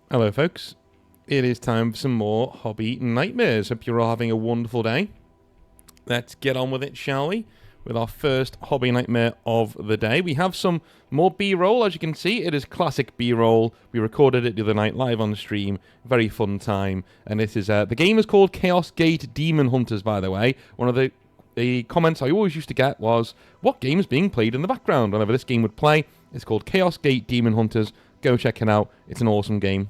Hello folks, it is time for some more Hobby Nightmares. Hope you're all having a wonderful day. Let's get on with it, shall we? With our first Hobby Nightmare of the day. We have some more B-roll, as you can see. It is classic B-roll. We recorded it the other night live on the stream. Very fun time. And this is, the game is called Chaos Gate Demon Hunters, by the way. One of the comments I always used to get was, what game is being played in the background whenever this game would play? It's called Chaos Gate Demon Hunters. Go check it out. It's an awesome game.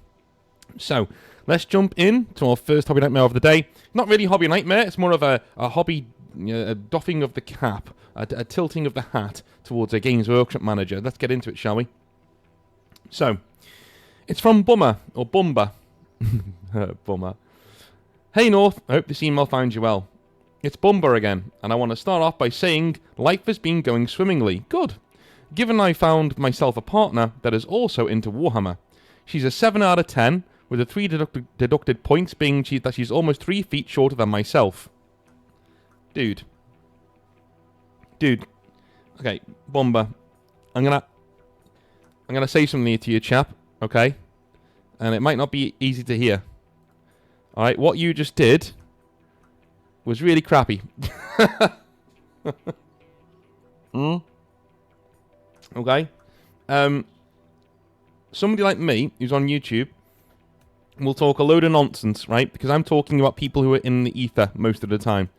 So, let's jump in to our first Hobby Nightmare of the day. Not really Hobby Nightmare, it's more of a hobby a doffing of the cap, a tilting of the hat towards a Games Workshop manager. Let's get into it, shall we? So, it's from Bummer, or Bumber. Bummer. Hey North, I hope this email finds you well. It's Bumber again, and I want to start off by saying life has been going swimmingly. Good. Given I found myself a partner that is also into Warhammer. She's a 7 out of 10, with the 3 deducted points being that she's almost 3 feet shorter than myself. Dude. Okay, Bomber. I'm gonna say something here to you, chap, okay? And it might not be easy to hear. Alright, what you just did was really crappy. Okay? Somebody like me, who's on YouTube, will talk a load of nonsense, right? Because I'm talking about people who are in the ether most of the time.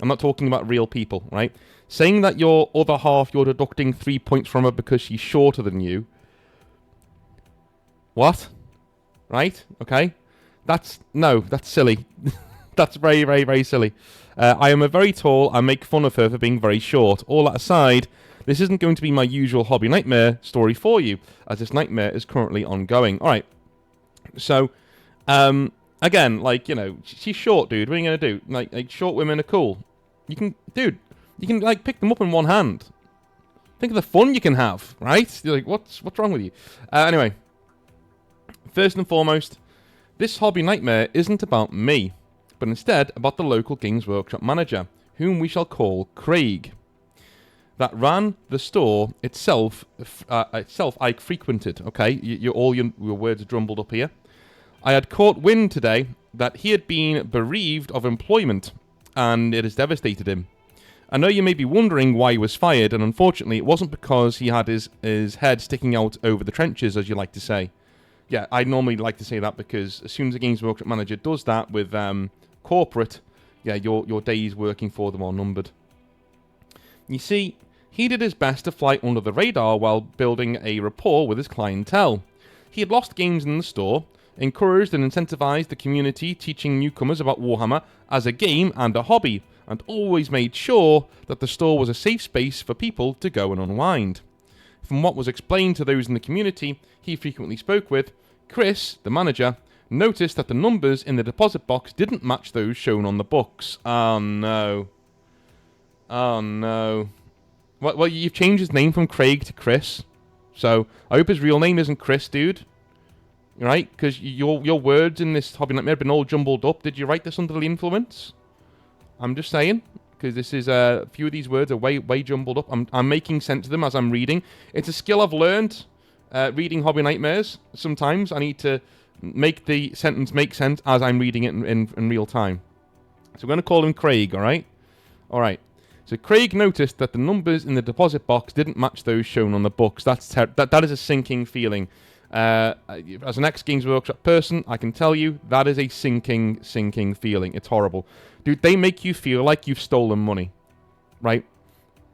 I'm not talking about real people, right? Saying that your other half, you're deducting 3 points from her because she's shorter than you. What? Right? Okay? That's silly. That's very, very, very silly. I am a very tall, I make fun of her for being very short. All that aside, this isn't going to be my usual Hobby Nightmare story for you, as this nightmare is currently ongoing. Alright. So, again, like, you know, she's short, dude. What are you going to do? Like, short women are cool. You can, like, pick them up in one hand. Think of the fun you can have, right? You're like, what's wrong with you? Anyway, first and foremost, this Hobby Nightmare isn't about me, but instead about the local Games Workshop manager, whom we shall call Craig. That ran the store itself I frequented, okay? All your words are jumbled up here. I had caught wind today that he had been bereaved of employment, and it has devastated him. I know you may be wondering why he was fired, and unfortunately it wasn't because he had his head sticking out over the trenches, as you like to say. Yeah, I normally like to say that because as soon as a Games Workshop manager does that with corporate, yeah, your days working for them are numbered. You see, he did his best to fly under the radar while building a rapport with his clientele. He had lost games in the store, encouraged and incentivized the community, teaching newcomers about Warhammer as a game and a hobby, and always made sure that the store was a safe space for people to go and unwind. From what was explained to those in the community he frequently spoke with, Chris, the manager, noticed that the numbers in the deposit box didn't match those shown on the books. Oh no. Oh no. Well, you've changed his name from Craig to Chris, so I hope his real name isn't Chris, dude. Right? Because your words in this Hobby Nightmare have been all jumbled up. Did you write this under the influence? I'm just saying, because this is a few of these words are way jumbled up. I'm making sense of them as I'm reading. It's a skill I've learned reading Hobby Nightmares. Sometimes I need to make the sentence make sense as I'm reading it in real time. So we're going to call him Craig, alright? Alright. So Craig noticed that the numbers in the deposit box didn't match those shown on the books. That is a sinking feeling. As an ex-Games Workshop person, I can tell you that is a sinking feeling. It's horrible. Dude, they make you feel like you've stolen money, right?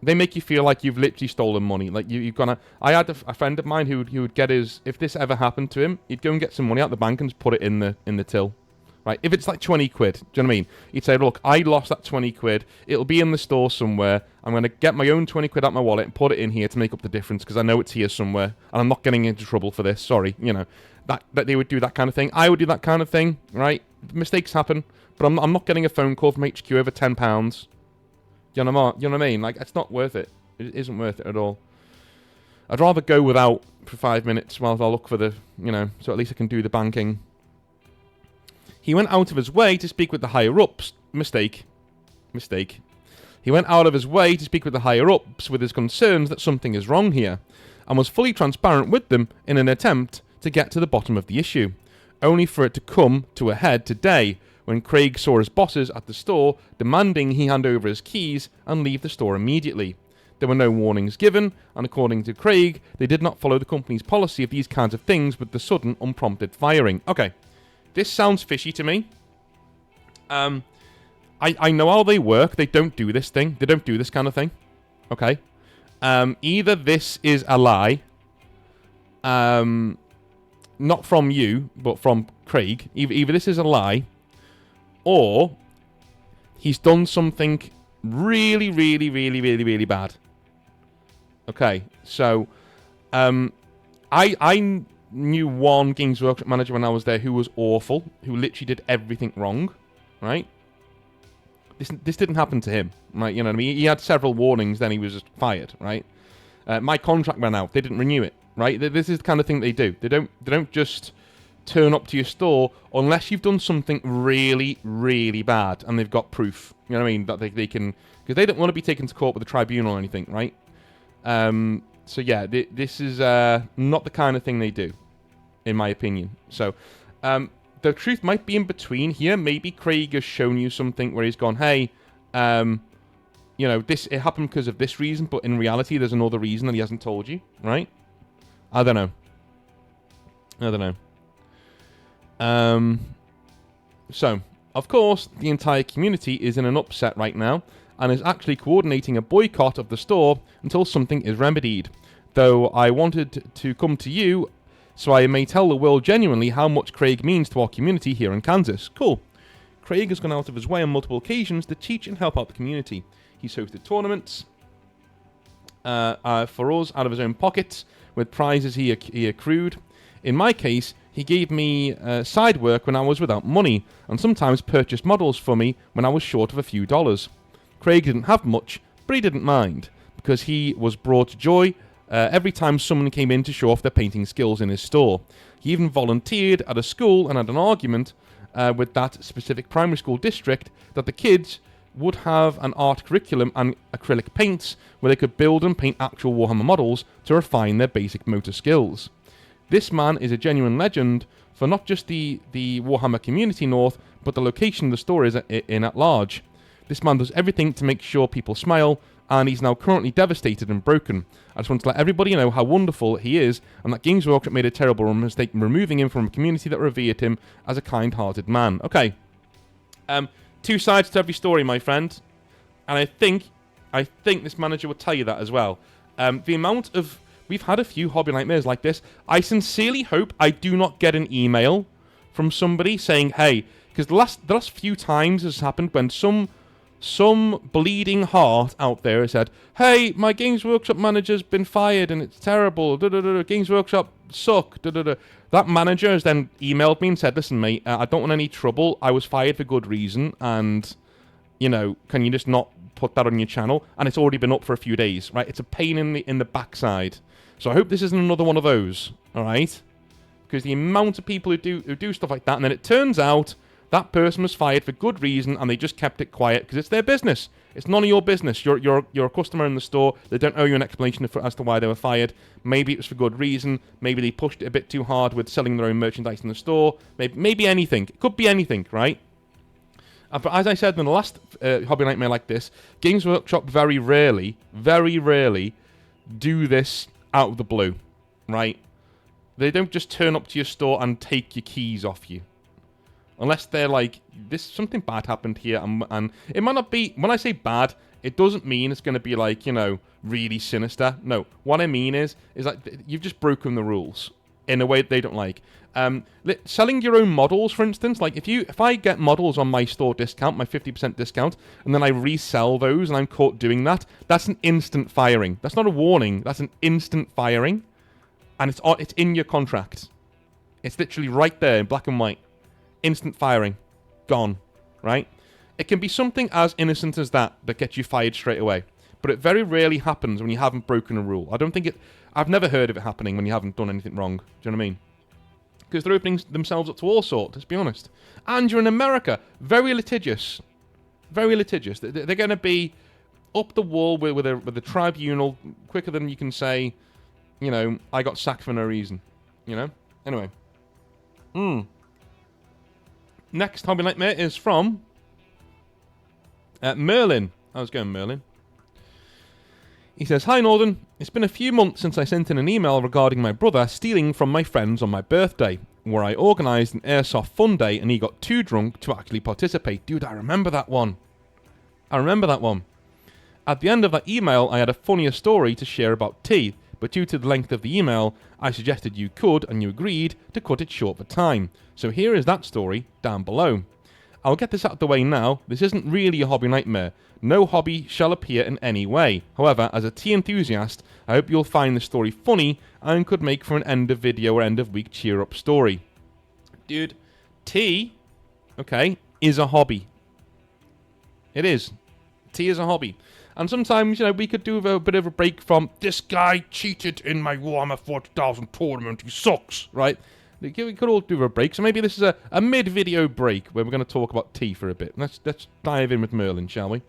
They make you feel like you've literally stolen money. Like you've gone. I had a friend of mine who would get his. If this ever happened to him, he'd go and get some money out the bank and just put it in the till. Right? If it's like 20 quid, do you know what I mean? He'd say, look, I lost that 20 quid. It'll be in the store somewhere. I'm going to get my own 20 quid out my wallet and put it in here to make up the difference because I know it's here somewhere and I'm not getting into trouble for this. Sorry, you know. That they would do that kind of thing. I would do that kind of thing, right? Mistakes happen, but I'm not getting a phone call from HQ over £10. You know what I mean? Like, it's not worth it. It isn't worth it at all. I'd rather go without for 5 minutes while I look for the, you know, so at least I can do the banking. He went out of his way to speak with the higher-ups. Mistake. He went out of his way to speak with the higher-ups with his concerns that something is wrong here, and was fully transparent with them in an attempt to get to the bottom of the issue. only for it to come to a head today when Craig saw his bosses at the store demanding he hand over his keys and leave the store immediately. There were no warnings given, and according to Craig, they did not follow the company's policy of these kinds of things with the sudden, unprompted firing. Okay, this sounds fishy to me. I know how they work. They don't do this thing. They don't do this kind of thing. Okay? Either this is a lie, not from you, but from Craig. Either this is a lie, or he's done something really, really, really, really, really bad. Okay, so I knew one Games Workshop manager when I was there who was awful, who literally did everything wrong, right? This didn't happen to him, right? You know what I mean? He had several warnings, then he was just fired, right? My contract ran out. They didn't renew it, right? This is the kind of thing they do. They don't just turn up to your store unless you've done something really, really bad and they've got proof. You know what I mean? That they can, because they don't want to be taken to court with a tribunal or anything, right? So yeah, this is not the kind of thing they do, in my opinion. So the truth might be in between here. Maybe Craig has shown you something where he's gone, hey, you know, it happened because of this reason, but in reality, there's another reason that he hasn't told you, right? I don't know. So, of course, the entire community is in an upset right now, and is actually coordinating a boycott of the store until something is remedied. Though I wanted to come to you, so I may tell the world genuinely how much Craig means to our community here in Kansas. Cool. Craig has gone out of his way on multiple occasions to teach and help out the community. He's hosted tournaments for us out of his own pockets, with prizes he accrued. In my case, he gave me side work when I was without money, and sometimes purchased models for me when I was short of a few dollars. Craig didn't have much, but he didn't mind, because he was brought joy every time someone came in to show off their painting skills in his store. He even volunteered at a school and had an argument with that specific primary school district that the kids would have an art curriculum and acrylic paints where they could build and paint actual Warhammer models to refine their basic motor skills. This man is a genuine legend for not just the Warhammer community north, but the location the store is in at large. This man does everything to make sure people smile, and he's now currently devastated and broken. I just want to let everybody know how wonderful he is, and that Games Workshop made a terrible mistake removing him from a community that revered him as a kind-hearted man. Okay. Two sides to every story, my friend. And I think this manager will tell you that as well. The amount of... We've had a few Hobby Nightmares like this. I sincerely hope I do not get an email from somebody saying, hey, because the last few times this has happened when some bleeding heart out there has said, hey, my Games Workshop manager's been fired and it's terrible. Games Workshop suck. That manager has then emailed me and said, listen, mate, I don't want any trouble. I was fired for good reason, and, you know, can you just not put that on your channel? And it's already been up for a few days, right? It's a pain in the backside. So I hope this isn't another one of those, all right? Because the amount of people who do stuff like that, and then it turns out that person was fired for good reason, and they just kept it quiet because it's their business. It's none of your business. You're a customer in the store. They don't owe you an explanation as to why they were fired. Maybe it was for good reason. Maybe they pushed it a bit too hard with selling their own merchandise in the store. Maybe anything. It could be anything, right? But as I said in the last Hobby Nightmare like this, Games Workshop very rarely do this out of the blue, right? They don't just turn up to your store and take your keys off you. Unless they're like, something bad happened here, and it might not be, when I say bad, it doesn't mean it's going to be like, you know, really sinister. No, what I mean is like, you've just broken the rules in a way that they don't like. Selling your own models, for instance, like if I get models on my store discount, my 50% discount, and then I resell those and I'm caught doing that, that's an instant firing. That's not a warning, that's an instant firing, and it's in your contract. It's literally right there in black and white. Instant firing. Gone. Right? It can be something as innocent as that gets you fired straight away. But it very rarely happens when you haven't broken a rule. I've never heard of it happening when you haven't done anything wrong. Do you know what I mean? Because they're opening themselves up to all sorts, let's be honest. And you're in America. Very litigious. Very litigious. They're going to be up the wall with a tribunal quicker than you can say, you know, I got sacked for no reason. You know? Anyway. Next hobby nightmare is from Merlin. I was going Merlin. He says, "Hi Northern, it's been a few months since I sent in an email regarding my brother stealing from my friends on my birthday, where I organised an airsoft fun day and he got too drunk to actually participate." Dude, I remember that one. At the end of that email, I had a funnier story to share about tea, but due to the length of the email, I suggested you could, and you agreed, to cut it short for time. So here is that story down below. I'll get this out of the way now. This isn't really a hobby nightmare. No hobby shall appear in any way. However, as a tea enthusiast, I hope you'll find the story funny and could make for an end of video or end of week cheer up story. Dude, tea, okay, is a hobby. It is. Tea is a hobby. And sometimes, we could do a bit of a break from, this guy cheated in my Warhammer 40,000 tournament, he sucks, right? We could all do a break. So maybe this is a mid-video break where we're going to talk about tea for a bit. Let's dive in with Merlin, shall we?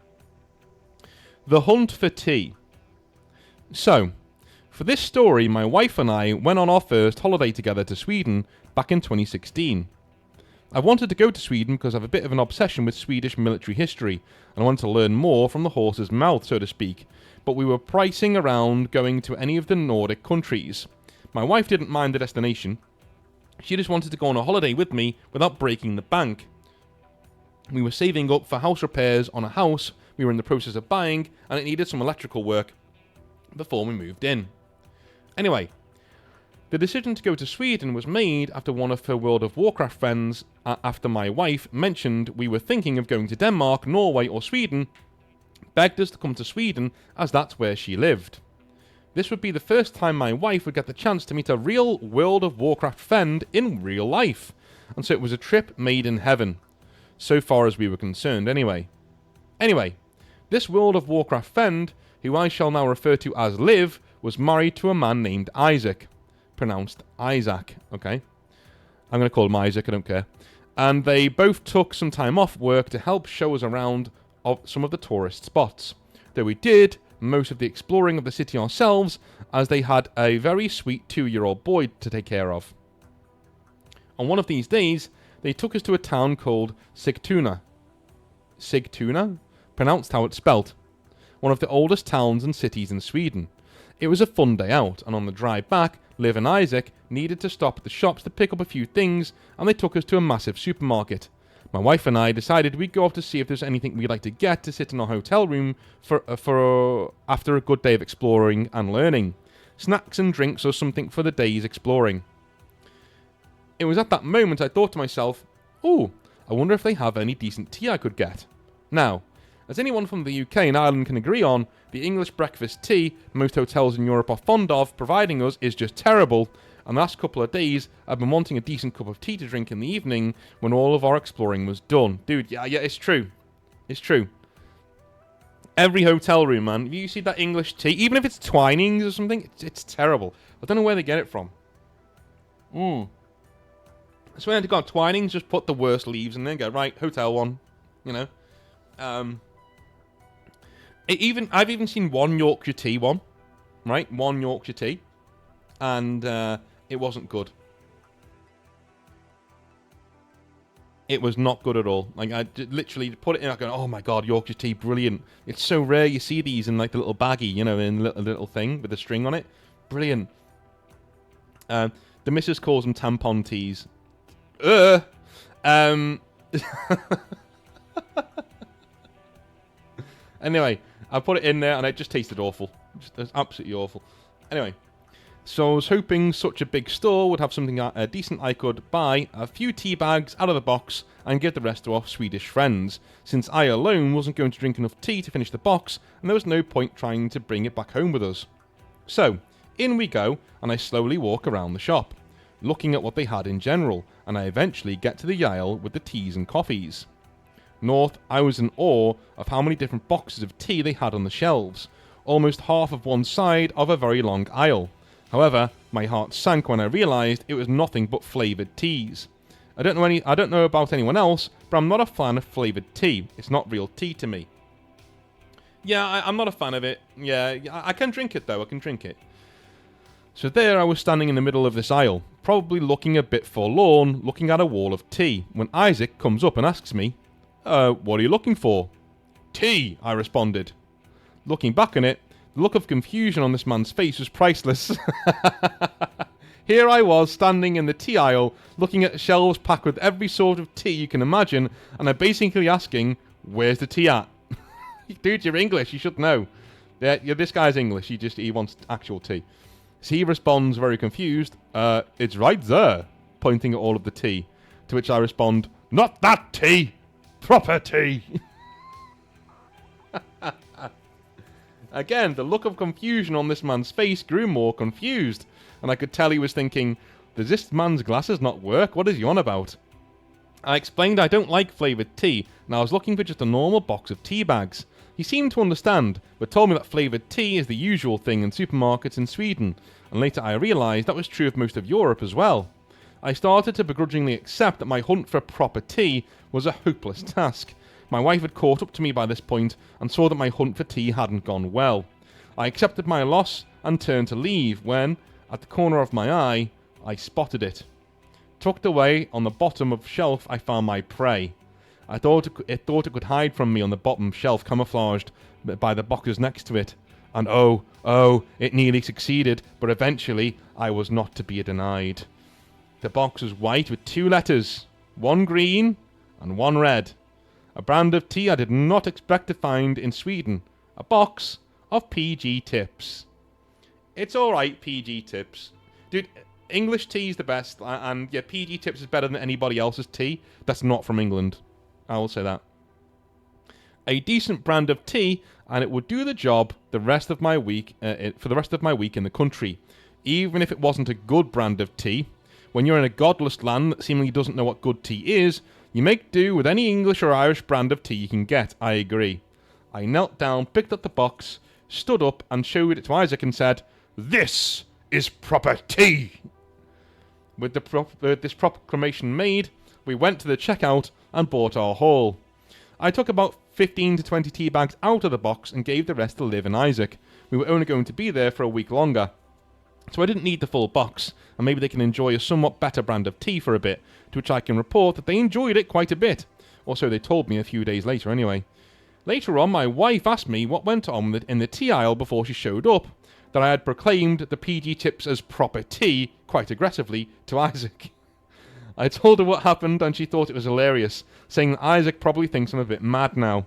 The hunt for tea. So, for this story, my wife and I went on our first holiday together to Sweden back in 2016. I wanted to go to Sweden because I have a bit of an obsession with Swedish military history, and I wanted to learn more from the horse's mouth, so to speak, but we were pricing around going to any of the Nordic countries. My wife didn't mind the destination. She just wanted to go on a holiday with me without breaking the bank. We were saving up for house repairs on a house we were in the process of buying, and it needed some electrical work before we moved in. Anyway, the decision to go to Sweden was made after one of her World of Warcraft friends, after my wife mentioned we were thinking of going to Denmark, Norway or Sweden, begged us to come to Sweden as that's where she lived. This would be the first time my wife would get the chance to meet a real World of Warcraft friend in real life, and so it was a trip made in heaven, so far as we were concerned anyway. Anyway, this World of Warcraft friend, who I shall now refer to as Liv, was married to a man named Isaac. Pronounced Isaac, okay? I'm going to call him Isaac, I don't care. And they both took some time off work to help show us around of some of the tourist spots. Though we did most of the exploring of the city ourselves, as they had a very sweet 2-year-old boy to take care of. On one of these days, they took us to a town called Sigtuna. Sigtuna? Pronounced how it's spelt. One of the oldest towns and cities in Sweden. It was a fun day out, and on the drive back, Liv and Isaac needed to stop at the shops to pick up a few things, and they took us to a massive supermarket. My wife and I decided we'd go off to see if there's anything we'd like to get to sit in our hotel room for after a good day of exploring and learning. Snacks and drinks or something for the day's exploring. It was at that moment I thought to myself, "Ooh, I wonder if they have any decent tea I could get." Now, as anyone from the UK and Ireland can agree on, the English breakfast tea most hotels in Europe are fond of providing us is just terrible, and the last couple of days I've been wanting a decent cup of tea to drink in the evening when all of our exploring was done. Dude, yeah, it's true. It's true. Every hotel room, man, if you see that English tea, even if it's Twinings or something, it's terrible. I don't know where they get it from. I swear to God, Twinings just put the worst leaves in there and go, right, hotel one, I've even seen one Yorkshire tea one, right? One Yorkshire tea, and it wasn't good. It was not good at all. Like, I literally put it in, I go, oh my God, Yorkshire tea, brilliant. It's so rare you see these in like the little baggie, in a little thing with a string on it. Brilliant. The missus calls them tampon teas. Anyway, I put it in there and it just tasted awful. It was absolutely awful. Anyway, so I was hoping such a big store would have something decent I could buy a few tea bags out of the box and give the rest to our Swedish friends, since I alone wasn't going to drink enough tea to finish the box and there was no point trying to bring it back home with us. So, in we go and I slowly walk around the shop, looking at what they had in general, and I eventually get to the aisle with the teas and coffees. North, I was in awe of how many different boxes of tea they had on the shelves, almost half of one side of a very long aisle. However, my heart sank when I realised it was nothing but flavoured teas. I don't know about anyone else, but I'm not a fan of flavoured tea. It's not real tea to me. Yeah, I'm not a fan of it. Yeah, I can drink it though, I can drink it. So there I was standing in the middle of this aisle, probably looking a bit forlorn, looking at a wall of tea, when Isaac comes up and asks me, what are you looking for? Tea, I responded. Looking back on it, the look of confusion on this man's face was priceless. Here I was, standing in the tea aisle, looking at shelves packed with every sort of tea you can imagine, and I'm basically asking, where's the tea at? Dude, you're English, you should know. Yeah, this guy's English, he wants actual tea. So he responds very confused, it's right there, pointing at all of the tea. To which I respond, not that tea! Proper tea! Again, the look of confusion on this man's face grew more confused, and I could tell he was thinking, does this man's glasses not work? What is he on about? I explained I don't like flavoured tea, and I was looking for just a normal box of tea bags. He seemed to understand, but told me that flavoured tea is the usual thing in supermarkets in Sweden, and later I realised that was true of most of Europe as well. I started to begrudgingly accept that my hunt for proper tea was a hopeless task. My wife had caught up to me by this point and saw that my hunt for tea hadn't gone well. I accepted my loss and turned to leave when, at the corner of my eye, I spotted it. Tucked away on the bottom of the shelf, I found my prey. I thought it could hide from me on the bottom shelf, camouflaged by the boxes next to it. And oh, it nearly succeeded, but eventually I was not to be denied. The box was white with 2 letters, one green and one red. A brand of tea I did not expect to find in Sweden. A box of PG Tips. It's alright, PG Tips. Dude, English tea is the best, and yeah, PG Tips is better than anybody else's tea that's not from England. I will say that. A decent brand of tea, and it would do the job the rest of my week for the rest of my week in the country. Even if it wasn't a good brand of tea, when you're in a godless land that seemingly doesn't know what good tea is, you make do with any English or Irish brand of tea you can get, I agree. I knelt down, picked up the box, stood up and showed it to Isaac and said, "This is proper tea!" With this proclamation made, we went to the checkout and bought our haul. I took about 15 to 20 tea bags out of the box and gave the rest to Liv and Isaac. We were only going to be there for a week longer, so I didn't need the full box, and maybe they can enjoy a somewhat better brand of tea for a bit, to which I can report that they enjoyed it quite a bit. Or so they told me a few days later anyway. Later on, my wife asked me what went on in the tea aisle before she showed up, that I had proclaimed the PG Tips as proper tea quite aggressively to Isaac. I told her what happened and she thought it was hilarious, saying that Isaac probably thinks I'm a bit mad now.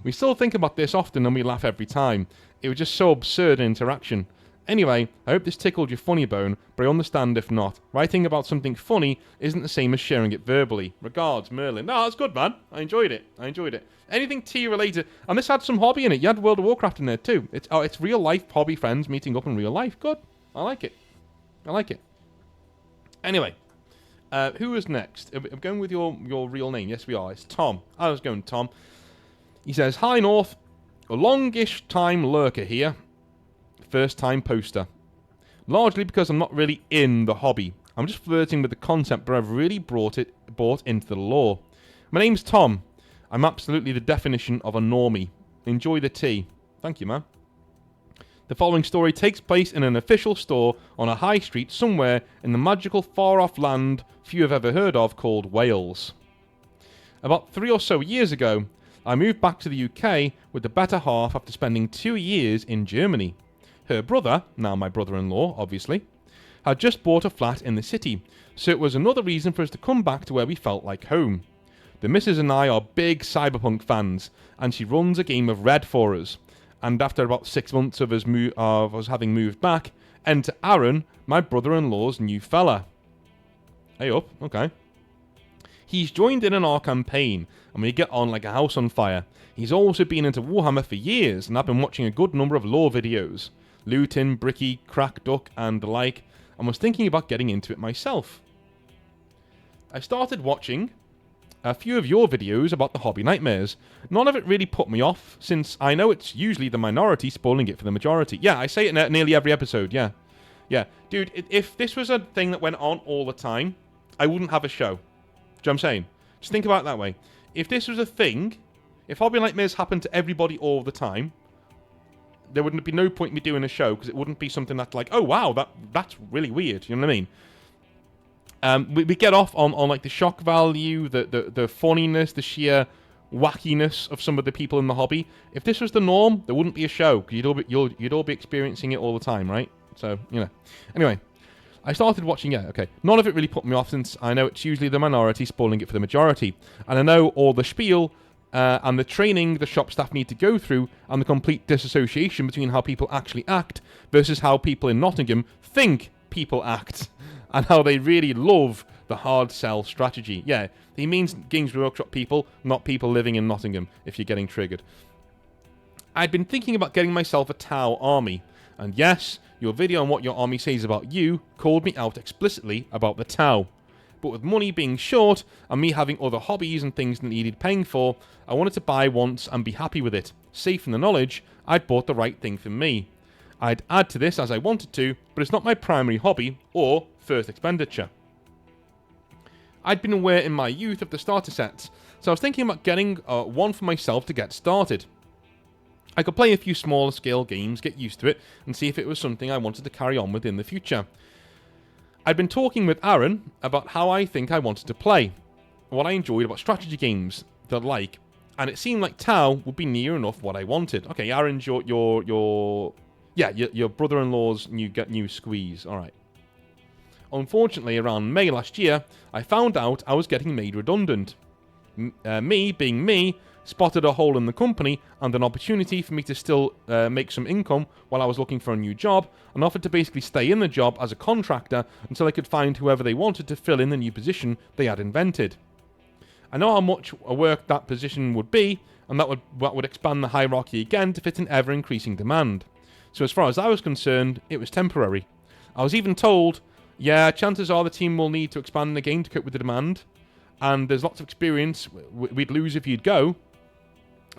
We still think about this often and we laugh every time. It was just so absurd an interaction. Anyway, I hope this tickled your funny bone, but I understand if not. Writing about something funny isn't the same as sharing it verbally. Regards, Merlin. No, that's good, man. I enjoyed it. Anything tea related. And this had some hobby in it. You had World of Warcraft in there too. It's real life hobby friends meeting up in real life. Good. I like it. Anyway, who is next? I'm going with your real name. Yes, we are. It's Tom. I was going Tom. He says, "Hi, North. A longish time lurker here. First time poster. Largely because I'm not really in the hobby. I'm just flirting with the concept, but I've really brought into the lore. My name's Tom. I'm absolutely the definition of a normie. Enjoy the tea." Thank you, man. The following story takes place in an official store on a high street somewhere in the magical far-off land few have ever heard of called Wales. About 3 or so years ago, I moved back to the UK with the better half after spending 2 years in Germany. Her brother, now my brother-in-law, obviously, had just bought a flat in the city, so it was another reason for us to come back to where we felt like home. The missus and I are big Cyberpunk fans, and she runs a game of Red for us. And after about 6 months of us having moved back, enter Aaron, my brother-in-law's new fella. Hey up, okay. He's joined in our campaign, and we get on like a house on fire. He's also been into Warhammer for years, and I've been watching a good number of lore videos. Luton, Bricky, Crack Duck, and the like, and was thinking about getting into it myself. I started watching a few of your videos about the hobby nightmares. None of it really put me off, since I know it's usually the minority spoiling it for the majority. Yeah, I say it in nearly every episode, yeah. Yeah, dude, if this was a thing that went on all the time, I wouldn't have a show. Do you know what I'm saying? Just think about it that way. If this was a thing, if hobby nightmares happened to everybody all the time, there wouldn't be no point in me doing a show, because it wouldn't be something that's like, oh wow, that's really weird, you know what I mean? We get off on like the shock value, the funniness, the sheer wackiness of some of the people in the hobby. If this was the norm, there wouldn't be a show, because you'd all be experiencing it all the time, right? So, you know. Anyway, I started watching it. Okay, none of it really put me off, since I know it's usually the minority spoiling it for the majority, and I know all the spiel and the training the shop staff need to go through, and the complete disassociation between how people actually act versus how people in Nottingham think people act, and how they really love the hard sell strategy. Yeah, he means Games Workshop people, not people living in Nottingham, if you're getting triggered. I'd been thinking about getting myself a Tau army, and yes, your video on what your army says about you called me out explicitly about the Tau. But with money being short, and me having other hobbies and things that needed paying for, I wanted to buy once and be happy with it, safe in the knowledge I'd bought the right thing for me. I'd add to this as I wanted to, but it's not my primary hobby or first expenditure. I'd been aware in my youth of the starter sets, so I was thinking about getting one for myself to get started. I could play a few smaller scale games, get used to it, and see if it was something I wanted to carry on with in the future. I'd been talking with Aaron about how I think I wanted to play, what I enjoyed about strategy games that I like, and it seemed like Tau would be near enough what I wanted. Okay, Aaron's your brother-in-law's new squeeze. All right. Unfortunately, around May last year, I found out I was getting made redundant. Me, being me, spotted a hole in the company and an opportunity for me to still make some income while I was looking for a new job, and offered to basically stay in the job as a contractor until I could find whoever they wanted to fill in the new position they had invented. I know how much work that position would be, and that would expand the hierarchy again to fit an ever-increasing demand. So as far as I was concerned, it was temporary. I was even told, yeah, chances are the team will need to expand the game to cope with the demand, and there's lots of experience we'd lose if you'd go.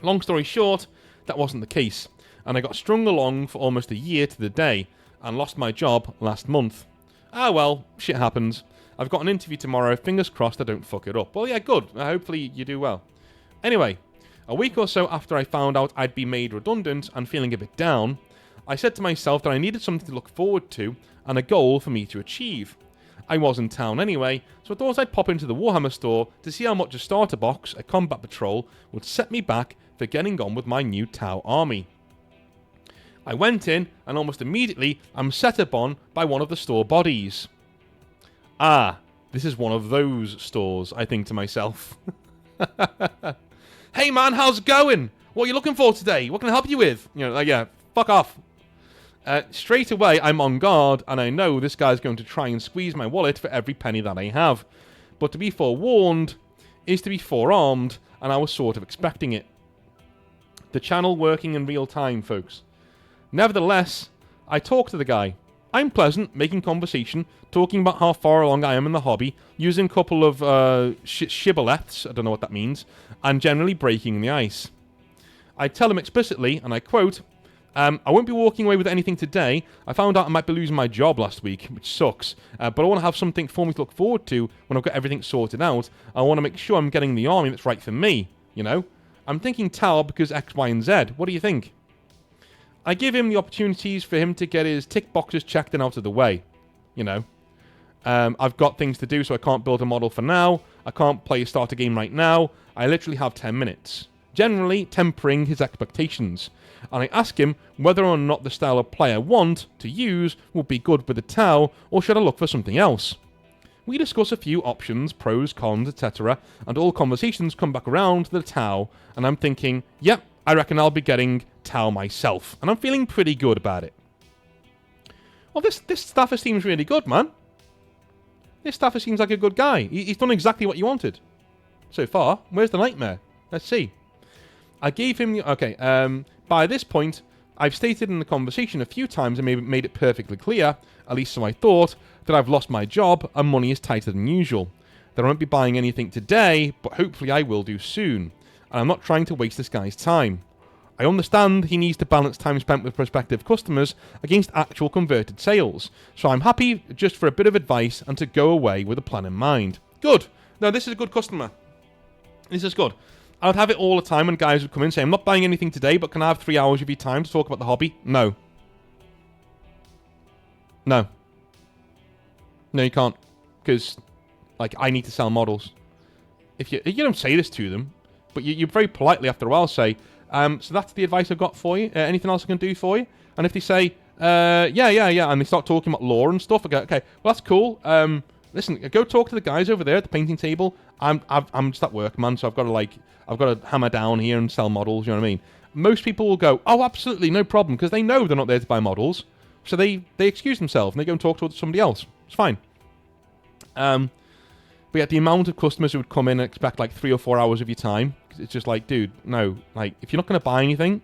Long story short, that wasn't the case, and I got strung along for almost a year to the day, and lost my job last month. Ah well, shit happens. I've got an interview tomorrow, fingers crossed I don't fuck it up. Well yeah, good, hopefully you do well. Anyway, a week or so after I found out I'd be made redundant and feeling a bit down, I said to myself that I needed something to look forward to, and a goal for me to achieve. I was in town anyway, so I thought I'd pop into the Warhammer store to see how much a starter box, a combat patrol, would set me back for getting on with my new Tau army. I went in, and almost immediately I'm set upon by one of the store bodies. Ah, this is one of those stores, I think to myself. Hey man, how's it going? What are you looking for today? What can I help you with? You know, like, yeah, fuck off. Straight away, I'm on guard, and I know this guy's going to try and squeeze my wallet for every penny that I have. But to be forewarned is to be forearmed, and I was sort of expecting it. The channel working in real time, folks. Nevertheless, I talk to the guy. I'm pleasant, making conversation, talking about how far along I am in the hobby, using a couple of shibboleths, I don't know what that means, and generally breaking the ice. I tell him explicitly, and I quote, I won't be walking away with anything today. I found out I might be losing my job last week, which sucks, but I want to have something for me to look forward to when I've got everything sorted out. I want to make sure I'm getting the army that's right for me, you know? I'm thinking Tau because X, Y, and Z. What do you think? I give him the opportunities for him to get his tick boxes checked and out of the way. You know, I've got things to do, so I can't build a model for now. I can't play a starter game right now. I literally have 10 minutes. Generally, tempering his expectations. And I ask him whether or not the style of play I want to use will be good with the Tau, or should I look for something else? We discuss a few options, pros, cons, etc., and all conversations come back around to the Tau, and I'm thinking, yep, I reckon I'll be getting Tau myself, and I'm feeling pretty good about it. Well, this staffer seems really good, man. This staffer seems like a good guy. He's done exactly what you wanted. So far, where's the nightmare? Let's see. I gave him... Okay, by this point, I've stated in the conversation a few times and made it perfectly clear, at least so I thought, that I've lost my job and money is tighter than usual. That I won't be buying anything today, but hopefully I will do soon. And I'm not trying to waste this guy's time. I understand he needs to balance time spent with prospective customers against actual converted sales, so I'm happy just for a bit of advice and to go away with a plan in mind. Good! No, this is a good customer. This is good. I would have it all the time when guys would come in and say, I'm not buying anything today, but can I have 3 hours of your time to talk about the hobby? No. No. No, you can't. Because Like, I need to sell models. If you don't say this to them, but you very politely after a while say, so that's the advice I've got for you. Anything else I can do for you? And if they say, yeah, and they start talking about law and stuff, I go, okay, well, that's cool. Listen, go talk to the guys over there at the painting table. I'm just at work, man, so I've got to hammer down here and sell models, you know what I mean? Most people will go, oh, absolutely, no problem, because they know they're not there to buy models. So they excuse themselves and they go and talk to somebody else. It's fine. But yeah, the amount of customers who would come in and expect like 3 or 4 hours of your time, it's just like, dude, no. Like, if you're not going to buy anything,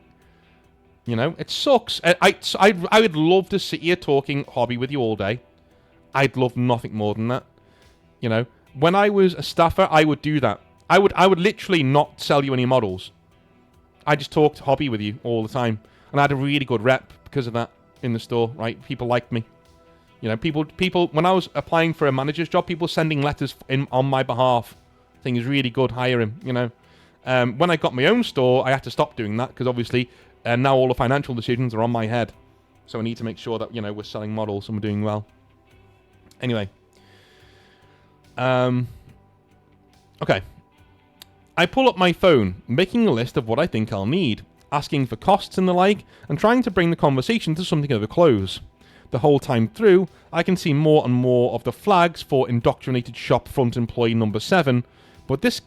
you know, it sucks. I would love to sit here talking hobby with you all day. I'd love nothing more than that. You know, when I was a staffer, I would do that. I would literally not sell you any models. I just talked hobby with you all the time. And I had a really good rep because of that in the store, right? People liked me. You know, people, when I was applying for a manager's job, people sending letters on my behalf. I think it's really good, hire him, you know. When I got my own store, I had to stop doing that because obviously now all the financial decisions are on my head. So I need to make sure that, you know, we're selling models and we're doing well. Anyway. Okay. I pull up my phone, making a list of what I think I'll need, asking for costs and the like, and trying to bring the conversation to something of a close. The whole time through, I can see more and more of the flags for indoctrinated shop front employee number 7, but this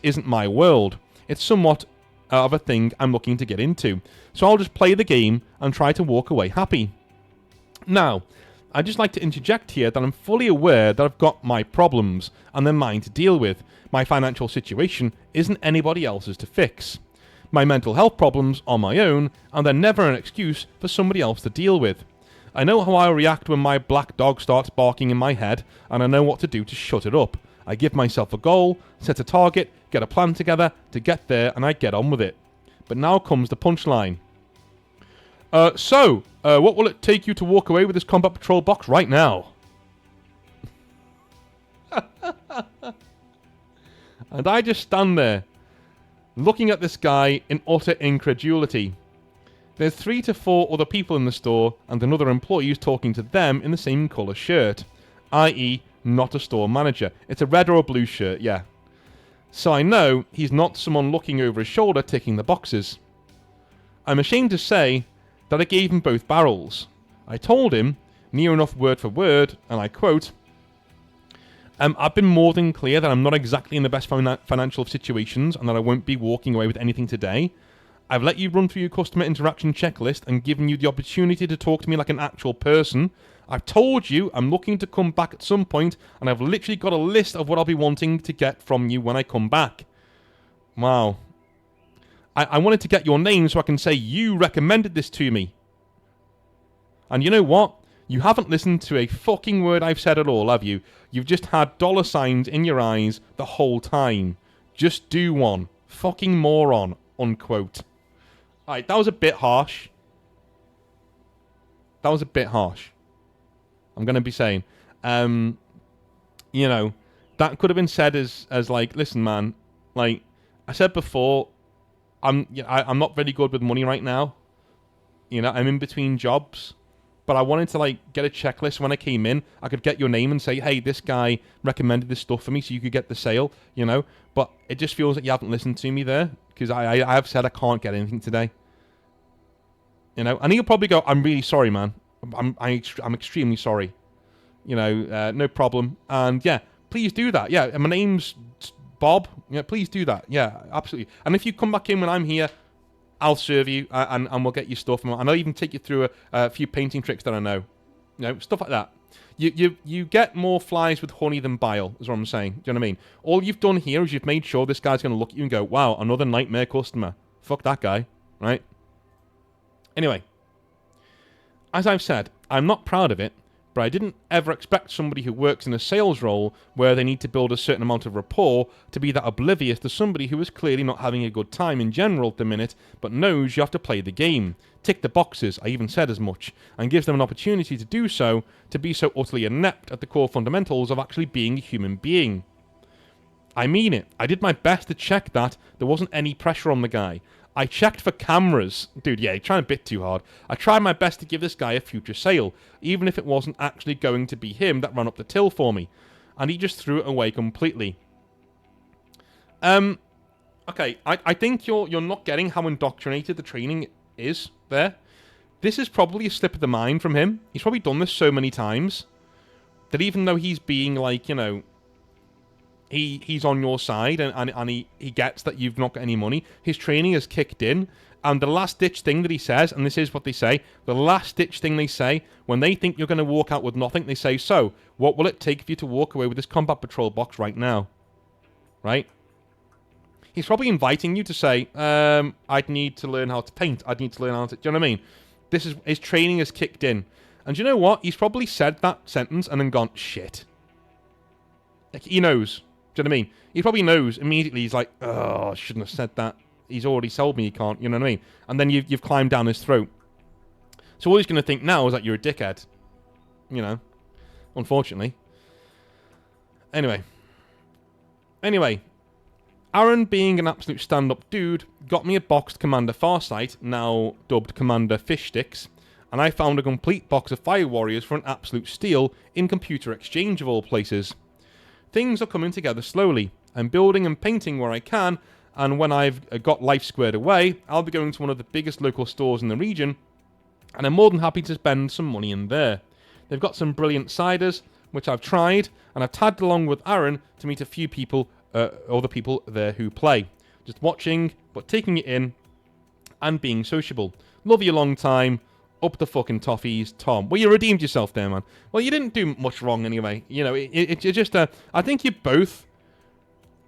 isn't my world. It's somewhat of a thing I'm looking to get into, so I'll just play the game and try to walk away happy. Now, I'd just like to interject here that I'm fully aware that I've got my problems, and they're mine to deal with. My financial situation isn't anybody else's to fix. My mental health problems are my own, and they're never an excuse for somebody else to deal with. I know how I react when my black dog starts barking in my head, and I know what to do to shut it up. I give myself a goal, set a target, get a plan together to get there, and I get on with it. But now comes the punchline. So, what will it take you to walk away with this combat patrol box right now? And I just stand there, looking at this guy in utter incredulity. There's 3 to 4 other people in the store, and another employee is talking to them in the same colour shirt, i.e. not a store manager. It's a red or a blue shirt, yeah. So I know he's not someone looking over his shoulder ticking the boxes. I'm ashamed to say that I gave him both barrels. I told him, near enough word for word, and I quote, I've been more than clear that I'm not exactly in the best financial situations and that I won't be walking away with anything today. I've let you run through your customer interaction checklist and given you the opportunity to talk to me like an actual person. I've told you I'm looking to come back at some point, and I've literally got a list of what I'll be wanting to get from you when I come back. Wow. I wanted to get your name so I can say you recommended this to me. And you know what? You haven't listened to a fucking word I've said at all, have you? You've just had dollar signs in your eyes the whole time. Just do one. Fucking moron. Unquote. Alright, that was a bit harsh. That was a bit harsh. I'm going to be saying. You know, that could have been said as like, listen, man. Like, I said before, I'm not very good with money right now. You know, I'm in between jobs. But I wanted to, like, get a checklist when I came in. I could get your name and say, hey, this guy recommended this stuff for me so you could get the sale, you know. But it just feels like you haven't listened to me there. Because I have said I can't get anything today. You know, and he'll probably go, I'm really sorry, man. I'm extremely sorry. You know, no problem. And, yeah, please do that. Yeah, and my name's Bob. Yeah, please do that. Yeah, absolutely. And if you come back in when I'm here, I'll serve you, and we'll get you stuff. And I'll even take you through a few painting tricks that I know. You know, stuff like that. You get more flies with honey than bile, is what I'm saying. Do you know what I mean? All you've done here is you've made sure this guy's going to look at you and go, wow, another nightmare customer. Fuck that guy, right? Anyway, as I've said, I'm not proud of it, but I didn't ever expect somebody who works in a sales role where they need to build a certain amount of rapport to be that oblivious to somebody who is clearly not having a good time in general at the minute, but knows you have to play the game. Tick the boxes, I even said as much, and gives them an opportunity to do so, to be so utterly inept at the core fundamentals of actually being a human being. I mean it. I did my best to check that there wasn't any pressure on the guy. I checked for cameras. Dude, yeah, you're trying a bit too hard. I tried my best to give this guy a future sale, even if it wasn't actually going to be him that ran up the till for me. and he just threw it away completely. Okay, I think you're not getting how indoctrinated the training is there. This is probably a slip of the mind from him. He's probably done this so many times that even though he's being like, you know, he's on your side and he gets that you've not got any money, his training has kicked in. And the last-ditch thing that he says, and this is what they say, the last-ditch thing they say, when they think you're going to walk out with nothing, they say, so, what will it take for you to walk away with this combat patrol box right now? Right? He's probably inviting you to say, I'd need to learn how to paint. I'd need to learn how to... Do you know what I mean? His training has kicked in. And do you know what? He's probably said that sentence and then gone, shit. Like, he knows. Do you know what I mean? He probably knows immediately. He's like, oh, I shouldn't have said that. He's already told me he can't. You know what I mean? And then you've climbed down his throat. So all he's going to think now is that you're a dickhead. You know? Unfortunately. Anyway. Aaron, being an absolute stand-up dude, got me a boxed Commander Farsight, now dubbed Commander Fish Sticks, and I found a complete box of Fire Warriors for an absolute steal in Computer Exchange of all places. Things are coming together slowly. I'm building and painting where I can, and when I've got life squared away, I'll be going to one of the biggest local stores in the region, and I'm more than happy to spend some money in there. They've got some brilliant ciders, which I've tried, and I've tagged along with Aaron to meet a few people, other people there who play. Just watching, but taking it in, and being sociable. Love you long time. Up the fucking toffees, Tom. Well, you redeemed yourself there, man. Well, you didn't do much wrong anyway. You know, it's just I think you both...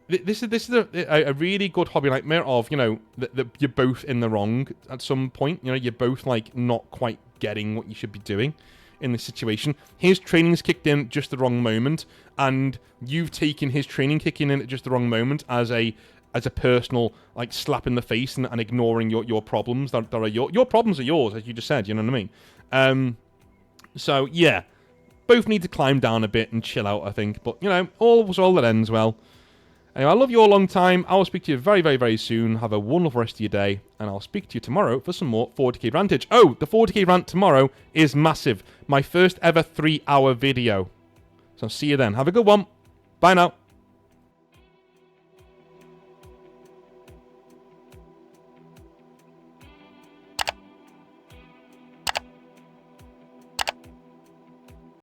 This is a really good hobby nightmare of, you know, that you're both in the wrong at some point. You know, you're both, like, not quite getting what you should be doing in this situation. His training's kicked in at just the wrong moment, and you've taken his training kicking in at just the wrong moment as a personal, like, slap in the face and ignoring your problems that are your problems are yours, as you just said, you know what I mean? So, yeah. Both need to climb down a bit and chill out, I think. But, you know, all that ends well. Anyway, I love you all a long time. I will speak to you very, very, very soon. Have a wonderful rest of your day. And I'll speak to you tomorrow for some more 40k rantage. Oh, the 40k rant tomorrow is massive. My first ever 3-hour video. So see you then. Have a good one. Bye now.